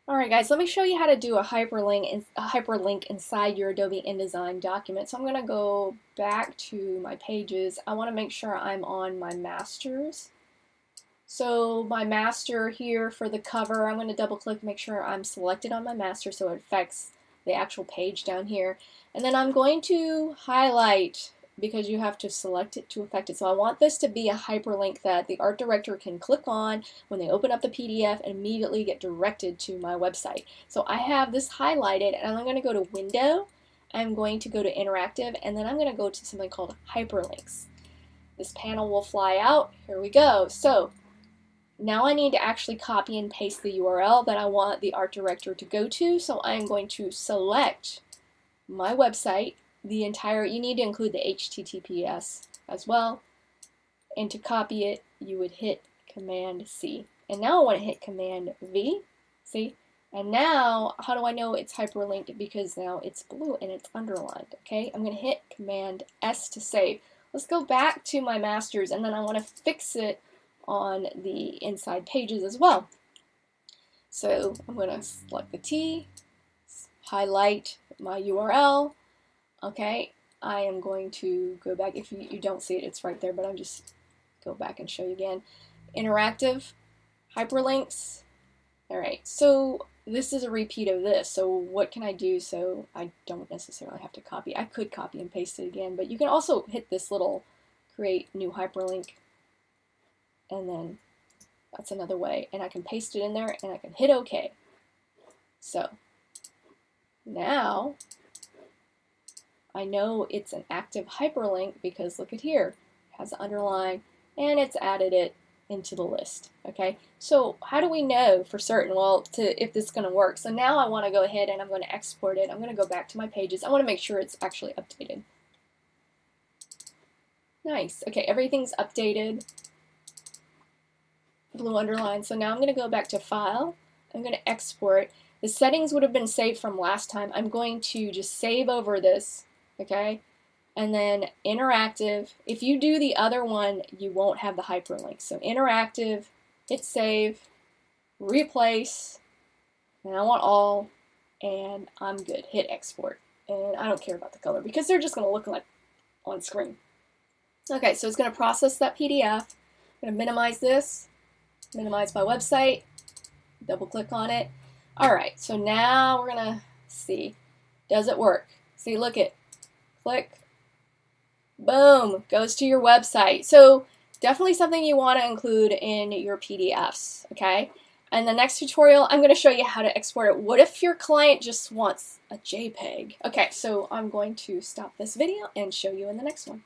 Alright guys, let me show you how to do a hyperlink inside your Adobe InDesign document. So I'm going to go back to my pages. I want to make sure I'm on my masters. So my master here for the cover, I'm going to double click, make sure I'm selected on my master so it affects the actual page down here. And then I'm going to highlight because you have to select it to affect it. So I want this to be a hyperlink that the art director can click on when they open up the PDF and immediately get directed to my website. So I have this highlighted and I'm going to go to Window, I'm going to go to Interactive, and then I'm going to go to something called Hyperlinks. This panel will fly out. Here we go. So now I need to actually copy and paste the URL that I want the art director to go to. So I'm going to select my website, the entire, you need to include the HTTPS as well, and to copy it you would hit Command C, and now I want to hit Command V, see, and now how do I know it's hyperlinked? Because now it's blue and it's underlined. Okay, I'm going to hit Command S to save. Let's go back to my masters, and then I want to fix it on the inside pages as well. So I'm going to select the T, highlight my URL. Okay, I am going to go back. If you don't see it, it's right there, but I'll just go back and show you again. Interactive, hyperlinks. All right, so this is a repeat of this. So what can I do so I don't necessarily have to copy? I could copy and paste it again, but you can also hit this little create new hyperlink, and then that's another way. And I can paste it in there, and I can hit OK. So now I know it's an active hyperlink because look at here, it has the underline and it's added it into the list. Okay, so how do we know for certain, well, if this is going to work? So now I want to go ahead and I'm going to export it. I'm going to go back to my pages. I want to make sure it's actually updated. Nice. Okay, everything's updated. Blue underline. So now I'm going to go back to File. I'm going to export. The settings would have been saved from last time. I'm going to just save over this. Okay, and then interactive. If you do the other one, you won't have the hyperlink. So interactive, hit save, replace, and I want all, and I'm good. Hit export, and I don't care about the color because they're just going to look like on screen. Okay, so it's going to process that PDF. I'm going to minimize this, minimize my website, double click on it. All right, so now we're going to see, does it work? See, look at. Click, boom, goes to your website. So definitely something you want to include in your PDFs, okay? And the next tutorial, I'm going to show you how to export it. What if your client just wants a JPEG? Okay, so I'm going to stop this video and show you in the next one.